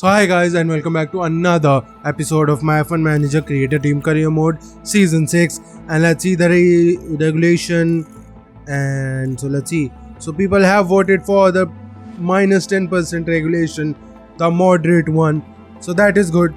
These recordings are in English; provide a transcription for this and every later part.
So hi guys and welcome back to another episode of my F1 Manager Creator Team Career Mode Season 6, and let's see the regulation. And so let's see. So people have voted for the minus 10% regulation, the moderate one. So that is good.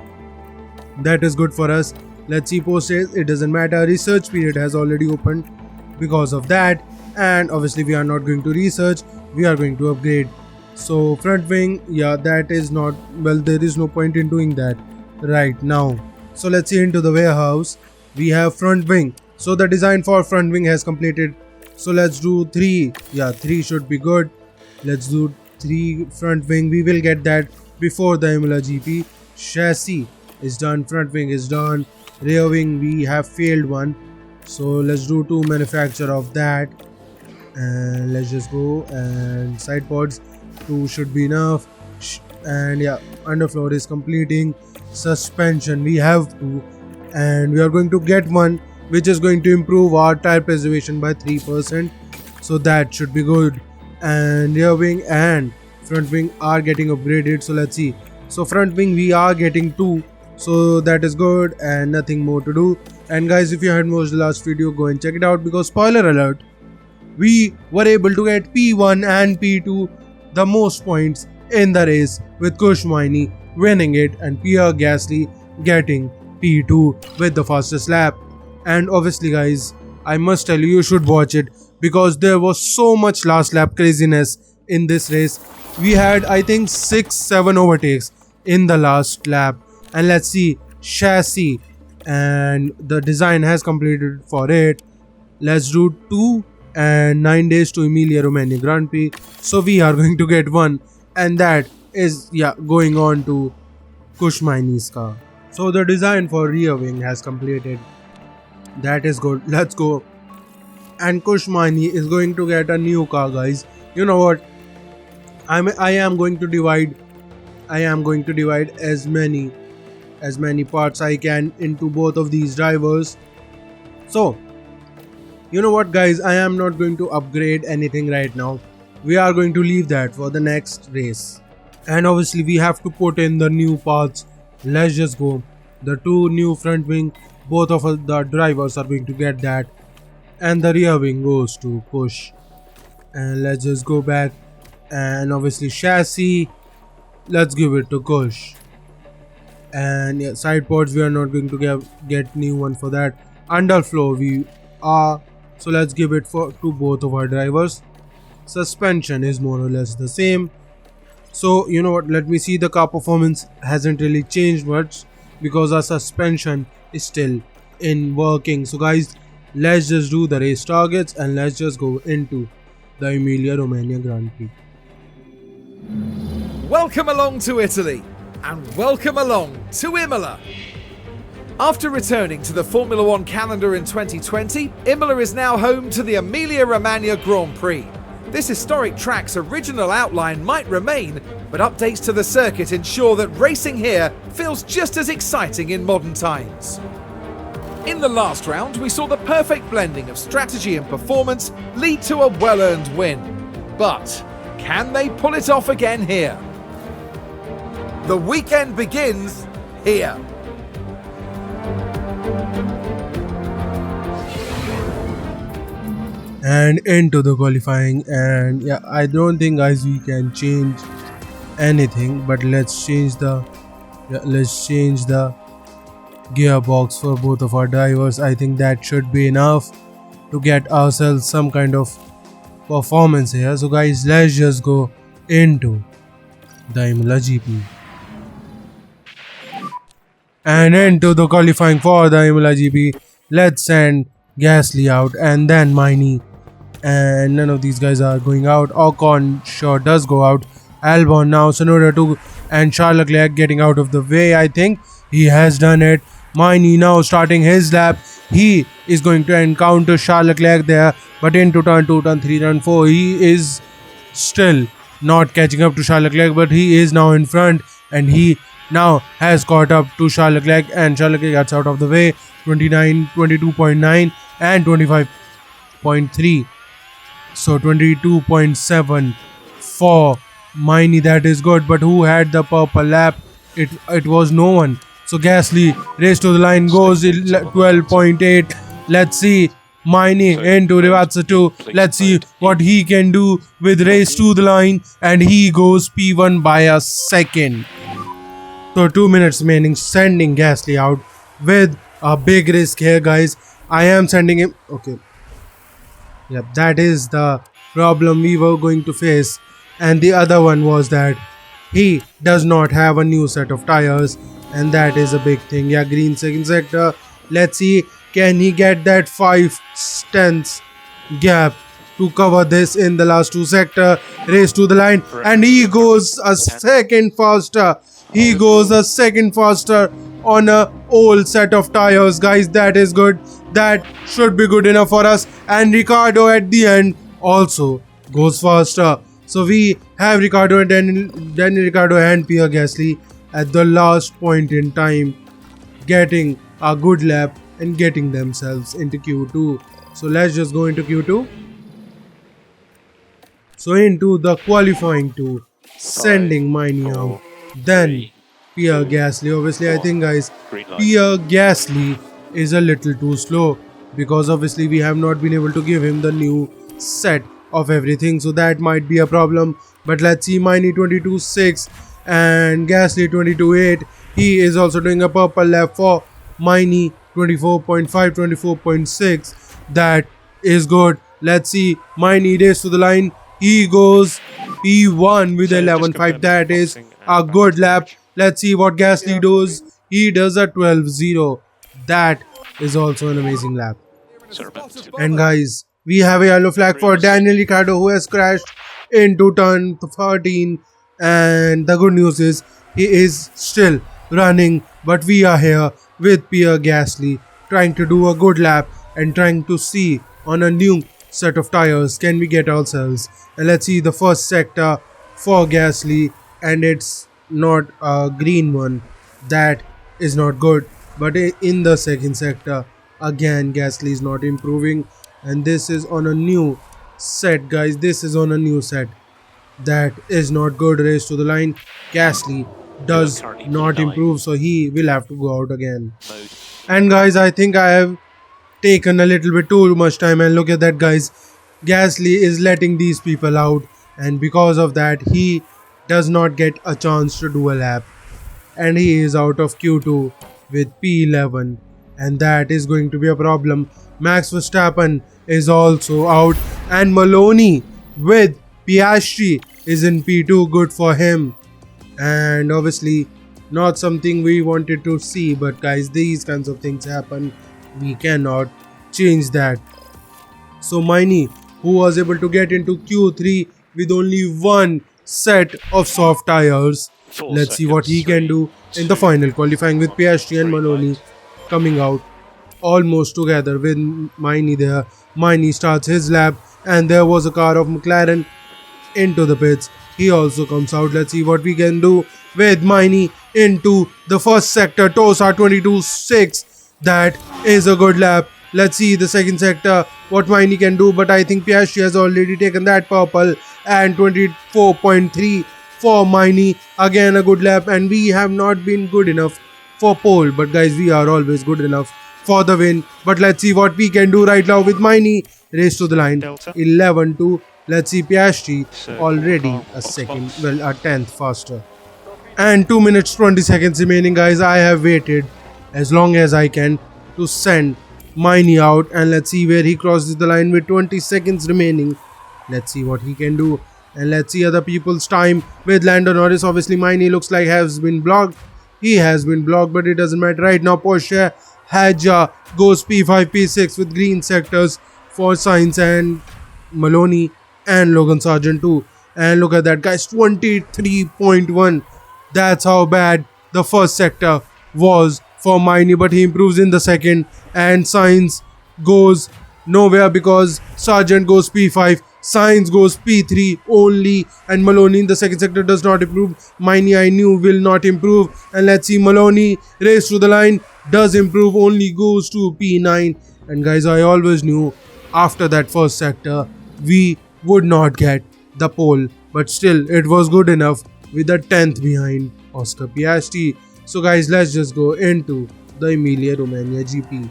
That is good for us. Let's see post-haste. It doesn't matter. Research period has already opened because of that. And obviously we are not going to research. We are going to upgrade. So front wing, yeah, that is not, well, there is no point in doing that right now. So let's see into the warehouse. We have front wing. So the design for front wing has completed. So let's do 3. Yeah, 3 should be good. Let's do 3 front wing. We will get that before the Imola GP. Chassis is done. Front wing is done. Rear wing, we have failed one. So let's do 2 manufacture of that. And let's just go. And side pods, 2 should be enough. And yeah, underfloor is completing. Suspension, we have 2. And we are going to get one which is going to improve our tire preservation by 3%. So that should be good. And rear wing and front wing are getting upgraded. So let's see. So front wing we are getting 2. So that is good and nothing more to do. And guys, if you haven't watched the last video, go and check it out, because spoiler alert, we were able to get P1 and P2 the most points in the race, with Kush Maini winning it and Pierre Gasly getting P2 with the fastest lap. And obviously guys, I must tell you, you should watch it, because there was so much last lap craziness in this race. We had, I think, 6-7 overtakes in the last lap. And let's see, chassis and the design has completed for it. Let's do 2 and 9 days to Emilia Romagna Grand Prix. So we are going to get one, and that is, yeah, going on to Kush Maini's car. So the design for rear wing has completed. That is good. Let's go. And Kush Maini is going to get a new car, guys. You know what? I am going to divide as many parts I can into both of these drivers. So you know what guys, I am not going to upgrade anything right now. We are going to leave that for the next race. And obviously we have to put in the new parts. Let's just go. The 2 new front wing, both of the drivers are going to get that. And the rear wing goes to Kush. And let's just go back. And obviously chassis, let's give it to Kush. And yeah, side pods, we are not going to get new one for that. Underfloor we are, so let's give it to both of our drivers. Suspension is more or less the same. So you know what, let me see. The car performance hasn't really changed much because our suspension is still in working. So guys, let's just do the race targets and let's just go into the Emilia Romagna Grand Prix. Welcome along to Italy, and welcome along to Imola. After returning to the Formula One calendar in 2020, Imola is now home to the Emilia Romagna Grand Prix. This historic track's original outline might remain, but updates to the circuit ensure that racing here feels just as exciting in modern times. In the last round, we saw the perfect blending of strategy and performance lead to a well-earned win. But can they pull it off again here? The weekend begins here. And into the qualifying. And yeah, I don't think guys we can change anything, but let's change the gearbox for both of our drivers. I think that should be enough to get ourselves some kind of performance here. So guys, let's just go into the Imola GP. And into the qualifying for the Imola GP. Let's send Gasly out and then Maini. And none of these guys are going out. Ocon sure does go out. Albon now, Tsunoda too, and Charles Leclerc getting out of the way. I think he has done it. Maini now starting his lap. He is going to encounter Charles Leclerc there, but into turn 2, turn 3, turn 4, he is still not catching up to Charles Leclerc, but he is now in front, and he now has caught up to Charles Leclerc, and Charles Leclerc gets out of the way. 22.9 and 25.3. So 22.7 for Maini, that is good. But who had the purple lap? it was no one. So Gasly race to the line, goes 12.8. Let's see Miney into Rivatsa 2. Let's see what he can do with race to the line, and he goes P1 by a second. So 2 minutes remaining, sending Gasly out with a big risk here, guys. I am sending him. Okay. Yep, that is the problem we were going to face. And the other one was that he does not have a new set of tires, and that is a big thing. Yeah, green second sector. Let's see, can he get that 5/10 gap to cover this in the last two sector? Race to the line, and he goes a second faster. He goes a second faster on a old set of tires, guys. That is good. That should be good enough for us. And Ricardo at the end also goes faster. So we have Ricardo and Daniel Ricardo and Pierre Gasly at the last point in time getting a good lap and getting themselves into Q2. So let's just go into Q2. So into the qualifying two, sending Miney out. Then Pierre Gasly. Obviously, I think, guys, Pierre Gasly is a little too slow because obviously we have not been able to give him the new set of everything, so that might be a problem. But let's see, Miney 22.6 and Gasly 22.8. He is also doing a purple lap for Miney 24.5, 24.6. That is good. Let's see, Miney race to the line. He goes P1 with 11.5. That is a good lap. Let's see what Gasly does. He does a 12.0. That is also an amazing lap. And guys, we have a yellow flag for Daniel Ricciardo, who has crashed into turn 13. And the good news is he is still running, but we are here with Pierre Gasly trying to do a good lap and trying to see on a new set of tires can we get ourselves. And let's see the first sector for Gasly, and it's not a green one. That is not good. But in the second sector, again Gasly is not improving, and this is on a new set, guys. This is on a new set. That is not good. Race to the line. Gasly does not improve, so he will have to go out again. And guys, I think I have taken a little bit too much time, and look at that, guys. Gasly is letting these people out, and because of that he does not get a chance to do a lap, and he is out of Q2 with P11, and that is going to be a problem. Max Verstappen is also out, and Maloney with Piastri is in P2. Good for him, and obviously not something we wanted to see, but guys, these kinds of things happen. We cannot change that. So Miney, who was able to get into Q3 with only one set of soft tires, let's see what he can do in the final qualifying with Piastri and Maloney coming out almost together with Miney there. Miney starts his lap, and there was a car of McLaren into the pits. He also comes out. Let's see what we can do with Miney into the first sector. Tosa 22.6. That is a good lap. Let's see the second sector, what Miney can do, but I think Piastri has already taken that purple, and 24.3 for Miney. Again a good lap, and we have not been good enough for pole, but guys, we are always good enough for the win. But let's see what we can do right now with Miney. Race to the line, 11-2. Let's see Piastri already a second, well, a 10th faster. And 2 minutes 20 seconds remaining, guys. I have waited as long as I can to send Miney out, and let's see where he crosses the line with 20 seconds remaining. Let's see what he can do, and let's see other people's time with Lando Norris. Obviously Miney looks like has been blocked. He has been blocked, but it doesn't matter right now. Porsche Hadja goes P5, P6 with green sectors for Sainz and Maloney and Logan Sargent too. And look at that, guys, 23.1. That's how bad the first sector was for Miney, but he improves in the second, and Sainz goes nowhere because Sargent goes P5, Sainz goes P3 only, and Maloney in the second sector does not improve. Miney, I knew, will not improve. And let's see, Maloney race to the line, does improve, only goes to P9. And guys, I always knew after that first sector we would not get the pole, but still it was good enough with the 10th behind Oscar Piastri. So guys, let's just go into the Emilia Romagna GP.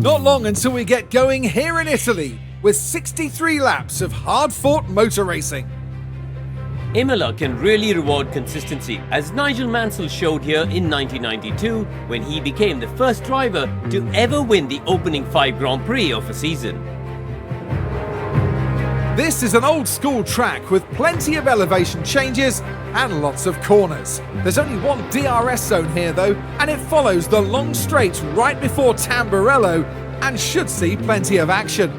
Not long until we get going here in Italy, with 63 laps of hard-fought motor racing. Imola can really reward consistency, as Nigel Mansell showed here in 1992 when he became the first driver to ever win the opening 5 Grand Prix of a season. This is an old-school track with plenty of elevation changes and lots of corners. There's only one DRS zone here though, and it follows the long straight right before Tamburello and should see plenty of action.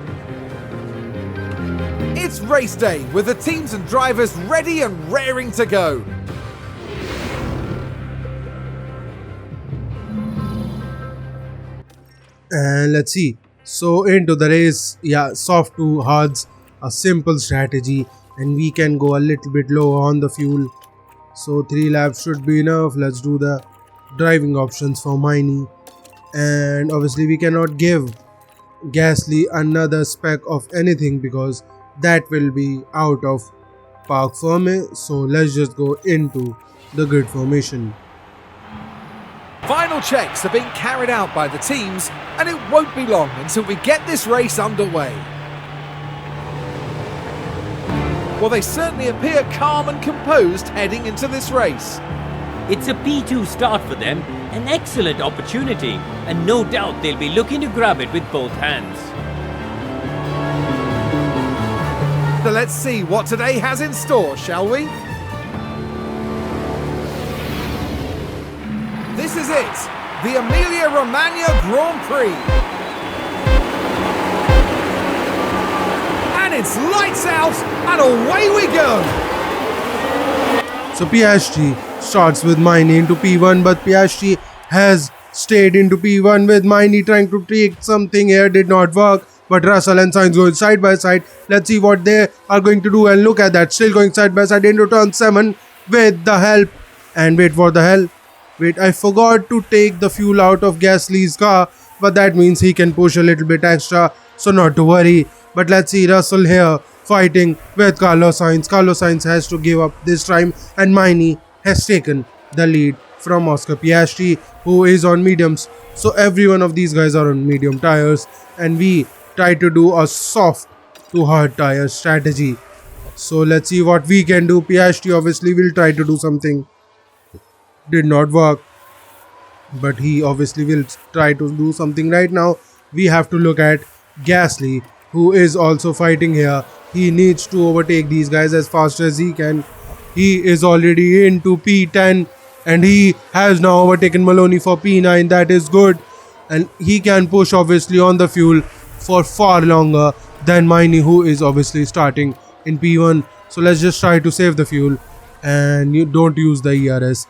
It's race day with the teams and drivers ready and raring to go. And let's see. So into the race, yeah, soft to hards, a simple strategy, and we can go a little bit lower on the fuel. So 3 laps should be enough. Let's do the driving options for Mini. And obviously we cannot give Gasly another speck of anything because that will be out of park for me. So let's just go into the grid formation. Final checks are being carried out by the teams, and it won't be long until we get this race underway. Well, they certainly appear calm and composed heading into this race. It's a P2 start for them, an excellent opportunity, and no doubt they'll be looking to grab it with both hands. So let's see what today has in store, shall we? This is it, the Emilia Romagna Grand Prix. And it's lights out and away we go. So Piastri starts with Mini into P1, but Piastri has stayed into P1 with Mini trying to take something here, did not work. But Russell and Sainz going side by side. Let's see what they are going to do, and look at that, still going side by side into turn 7 with the help. And wait for the help. Wait, I forgot to take the fuel out of Gasly's car, but that means he can push a little bit extra, so not to worry. But let's see Russell here fighting with Carlos Sainz. Carlos Sainz has to give up this time, and Mini has taken the lead from Oscar Piastri, who is on mediums. So every one of these guys are on medium tires, and we try to do a soft to hard tire strategy. So let's see what we can do. Piastri obviously will try to do something. Did not work, but he obviously will try to do something right now. We have to look at Gasly, who is also fighting here. He needs to overtake these guys as fast as he can. He is already into P10 and he has now overtaken Maloney for P9. That is good, and he can push obviously on the fuel for far longer than Mini, who is obviously starting in P1. So let's just try to save the fuel, and you don't use the ERS.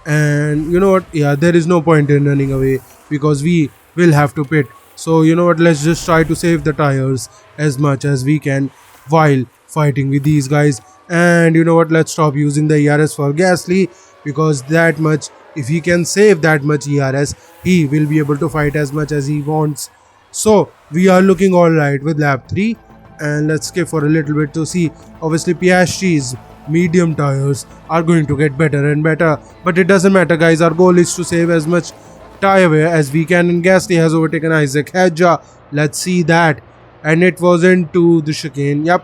And you know what, yeah, there is no point in running away because we will have to pit. So you know what, let's just try to save the tires as much as we can while fighting with these guys. And you know what, let's stop using the ERS for Gasly, because that much, if he can save that much ERS, he will be able to fight as much as he wants. So we are looking alright with lap 3, and let's skip for a little bit to see. Obviously Piastri's medium tires are going to get better and better, but it doesn't matter guys, our goal is to save as much tire wear as we can. And Gasly has overtaken Isaac Hadjar. Let's see that, and it was into the chicane. Yep,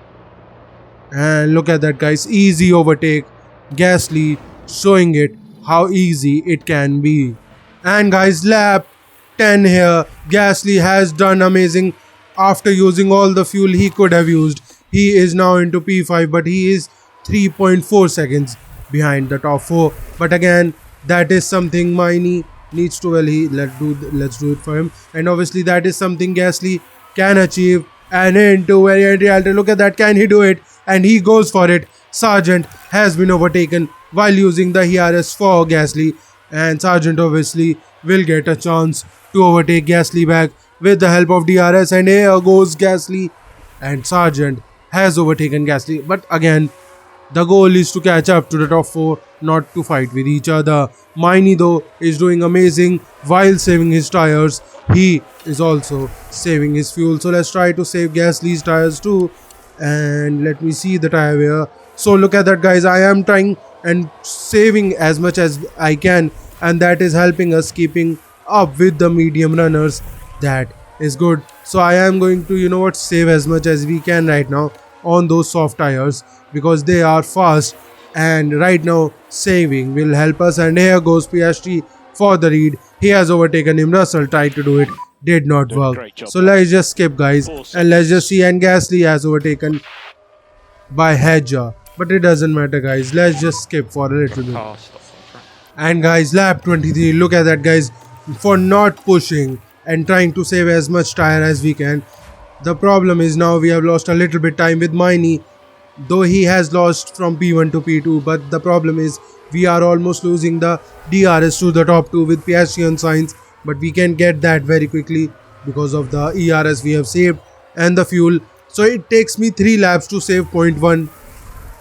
and look at that guys, easy overtake. Gasly showing it how easy it can be. And guys, lap 10 here, Gasly has done amazing after using all the fuel he could have used. He is now into P5, but he is 3.4 seconds behind the top 4. But again, that is something Mini needs to, well, let's do it for him. And obviously that is something Gasly can achieve. And into variant reality, look at that, can he do it? And he goes for it. Sargent has been overtaken while using the ERS for Gasly, and Sargent obviously will get a chance to overtake Gasly back with the help of DRS. And here goes Gasly, and Sargent has overtaken Gasly. But again, the goal is to catch up to the top 4, not to fight with each other. Mini though is doing amazing while saving his tires. He is also saving his fuel. So let's try to save Gasly's tires too. And let me see the tire wear. So look at that, guys. I am trying and saving as much as I can, and that is helping us keeping up with the medium runners. That is good. So I am going to, you know what, save as much as we can right now on those soft tires because they are fast, and right now saving will help us. And here goes Piastri for the lead. He has overtaken him. Russell tried to do it, did not Doing a work. great job So there. let's just skip, guys, and let's just see. And Gasly has overtaken by Hedger, but it doesn't matter, guys. Let's just skip for a little bit. Car stopped on track. And guys, lap 23, look at that, guys, for not pushing and trying to save as much tire as we can. The problem is now we have lost a little bit time with Miney, though he has lost from P1 to P2, but the problem is we are almost losing the DRS to the top 2 with Piastri and Sainz, but we can get that very quickly because of the ERS we have saved and the fuel. So it takes me 3 laps to save 0.1,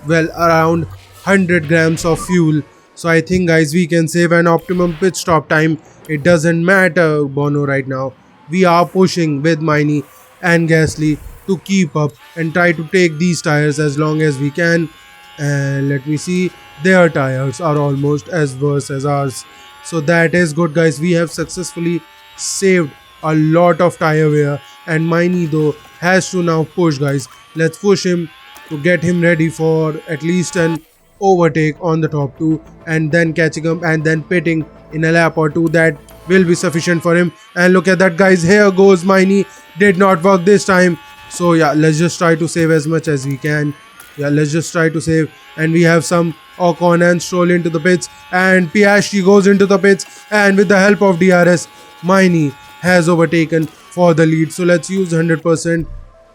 well, around 100 grams of fuel. So I think, guys, we can save an optimum pit stop time. It doesn't matter, Bono, right now. We are pushing with Miney and Gasly to keep up and try to take these tires as long as we can. And let me see, their tires are almost as worse as ours. So that is good, guys. We have successfully saved a lot of tire wear, and Miney though has to now push, guys. Let's push him to get him ready for at least an overtake on the top 2, and then catching him and then pitting in a lap or 2. That will be sufficient for him. And look at that, guys. Here goes Miney. Did not work this time. So yeah, let's just try to save as much as we can. Yeah, let's just try to save. And we have some Ocon and Stroll into the pits, and Piastri goes into the pits, and with the help of DRS, Miney has overtaken for the lead. So let's use 100%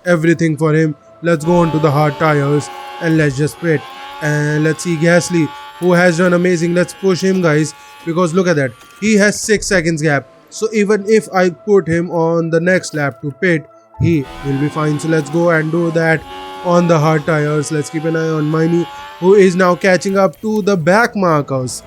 everything for him. Let's go on to the hard tires and let's just pit. And let's see Gasly, who has done amazing. Let's push him, guys, because look at that. He has 6 seconds gap. So even if I put him on the next lap to pit, he will be fine. So let's go and do that on the hard tires. Let's keep an eye on Miney, who is now catching up to the back markers.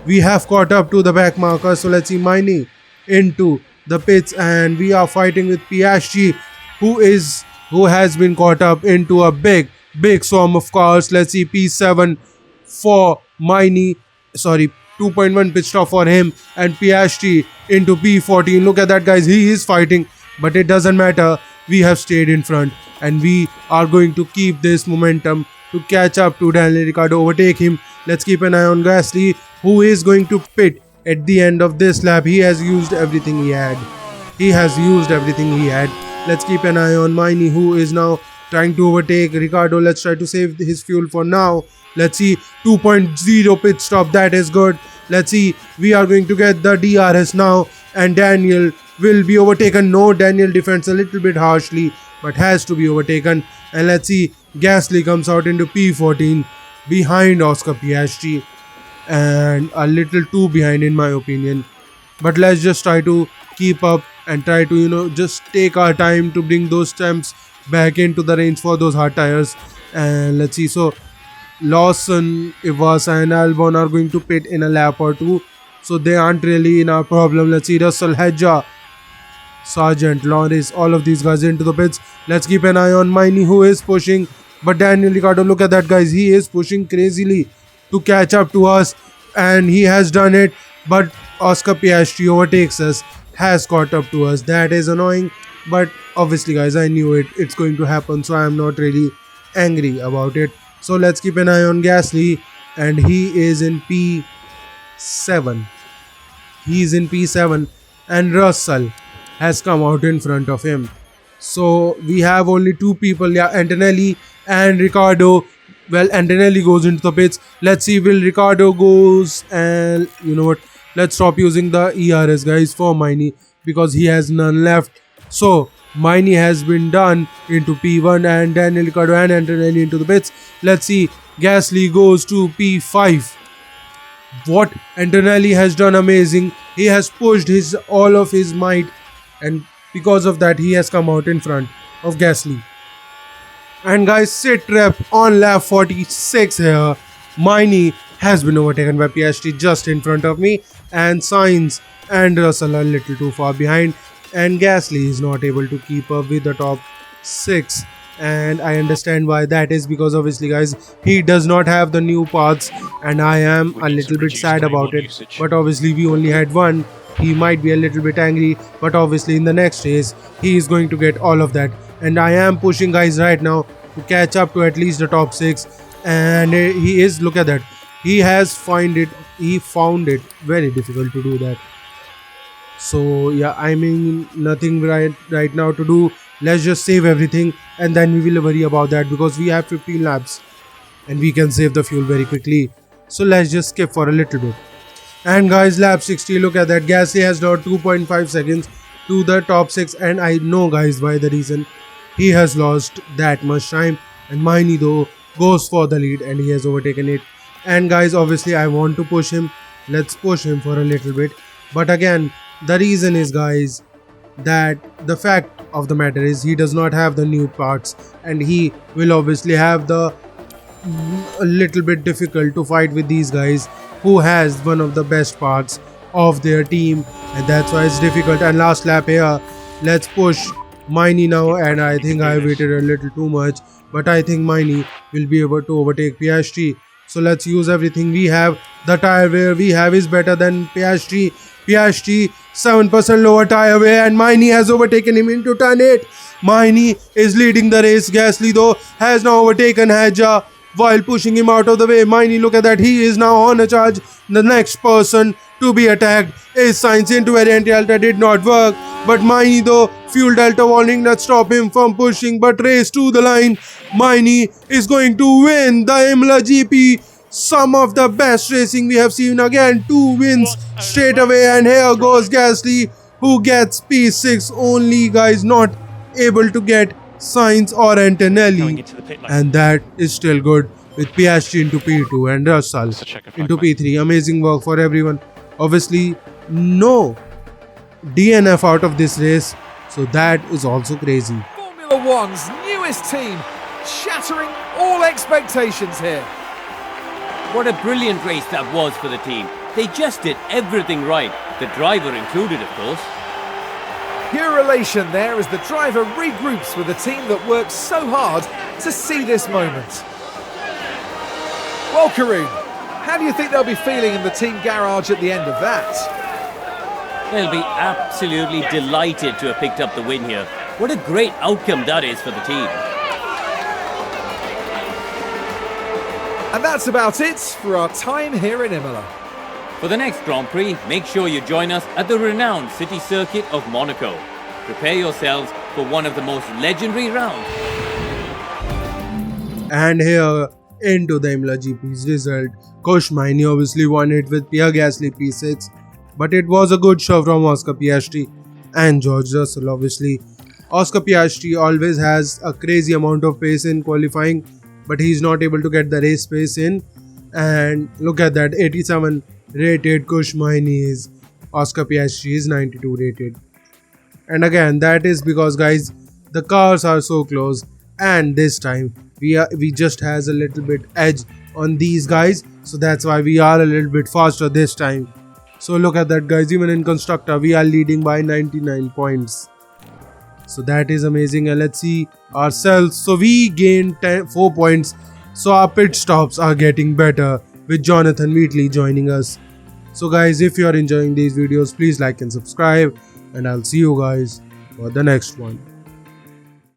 We have caught up to the back markers. So let's see Miney into the pits, and we are fighting with Piastri, who has been caught up into a big swarm of cars. Let's see P7 for Miney, sorry, 2.1 pit stop for him, and Piastri into P14. Look at that, guys. He is fighting, but it doesn't matter. We have stayed in front, and we are going to keep this momentum to catch up to Daniel Ricciardo, overtake him. Let's keep an eye on Gasly, who is going to pit at the end of this lap. He has used everything he had. Let's keep an eye on Miney, who is now trying to overtake Ricciardo. Let's try to save his fuel for now. Let's see, 2.0 pit stop. That is good. Let's see, we are going to get the DRS now, and Daniel will be overtaken. No, Daniel defends a little bit harshly, but has to be overtaken. And let's see, Gasly comes out into P14 behind Oscar Piastri, and a little too behind in my opinion. But let's just try to keep up and try to, you know, just take our time to bring those temps back into the range for those hard tires. And let's see, so Lawson, Ivasa and Albon are going to pit in a lap or 2, so they aren't really in our problem. Let's see Russell, Hedger, Sargent, Lawrence, all of these guys into the pits. Let's keep an eye on Miney, who is pushing, but Daniel Ricciardo, look at that, guys. He is pushing crazily to catch up to us, and he has done it, but Oscar Piastri overtakes us, has caught up to us. That is annoying, but obviously, guys, I knew it's going to happen, so I am not really angry about it. So let's keep an eye on Gasly, and he is in P7. And Russell has come out in front of him. So we have only 2 people, yeah, Antonelli and Ricciardo. Well, Antonelli goes into the pits. Let's see, will Ricciardo goes, and you know what? Let's stop using the ERS, guys, for Miney, because he has none left. So Miney has been done into P1, and Daniel Ricciardo and Antonelli into the pits. Let's see, Gasly goes to P5. What Antonelli has done amazing. He has pushed all of his might, and because of that he has come out in front of Gasly. And guys, sit rep on lap 46 here. Miney has been overtaken by Piastri just in front of me, and Sainz and Russell are a little too far behind, and Gasly is not able to keep up with the top 6. and I understand why that is, because obviously guys, he does not have the new parts, and I am a little bit sad about it. But obviously we only had one. He might be a little bit angry, but obviously in the next race he is going to get all of that. And I am pushing guys right now to catch up to at least the top 6, and he is, look at that, he found it very difficult to do that. So yeah, I mean, nothing right now to do. Let's just save everything and then we will worry about that, because we have 15 laps and we can save the fuel very quickly. So let's just skip for a little bit. And guys, lap 60, look at that, Gasly has now 2.5 seconds to the top 6, and I know guys why the reason. He has lost that much time, and Maini though goes for the lead and he has overtaken it. And guys, obviously I want to push him. Let's push him for a little bit. But again, the reason is guys, that the fact of the matter is he does not have the new parts, and he will obviously have a little bit difficult to fight with these guys who has one of the best parts of their team, and that's why it's difficult. And last lap here, let's push Maini now, and I think I waited a little too much, but I think Maini will be able to overtake Piastri. So let's use everything we have. The tire wear we have is better than Piastri. Piastri 7% lower tire wear, and Maini has overtaken him into turn 8. Maini is leading the race. Gasly though has now overtaken Hadjar while pushing him out of the way. Maini, look at that, he is now on a charge. The next person to be attacked is Sainz. Into variant delta did not work, but Maini though, fuel delta warning that stop him from pushing, but race to the line. Maini is going to win the Imola GP. Some of the best racing we have seen. Again, 2 wins straight away, and here goes Gasly, who gets P6 only guys, not able to get Sainz or Antonelli, and that is still good, with Piastri into P2 and Russell into P3. Amazing work for everyone. Obviously no DNF out of this race, so that is also crazy. Formula One's newest team, shattering all expectations here. What a brilliant race that was for the team. They just did everything right, the driver included, of course. Pure elation there as the driver regroups with a team that worked so hard to see this moment. Well, Karun, how do you think they'll be feeling in the team garage at the end of that? They'll be absolutely delighted to have picked up the win here. What a great outcome that is for the team. And that's about it for our time here in Imola. For the next Grand Prix, make sure you join us at the renowned city circuit of Monaco. Prepare yourselves for one of the most legendary rounds. And here into the Imola GP's result, Kush Maini obviously won it with Pierre Gasly P6, but it was a good show from Oscar Piastri and George Russell. Obviously, Oscar Piastri always has a crazy amount of pace in qualifying, but he's not able to get the race pace in. And look at that, 87 rated Kush Maini is, Oscar Piastri is 92 rated. And again, that is because guys, the cars are so close, and this time we just has a little bit edge on these guys, so that's why we are a little bit faster this time. So look at that guys, even in constructor we are leading by 99 points. So that is amazing. And let's see ourselves. So we gained 4 points. So our pit stops are getting better with Jonathan Wheatley joining us. So guys, if you are enjoying these videos, please like and subscribe, and I'll see you guys for the next one.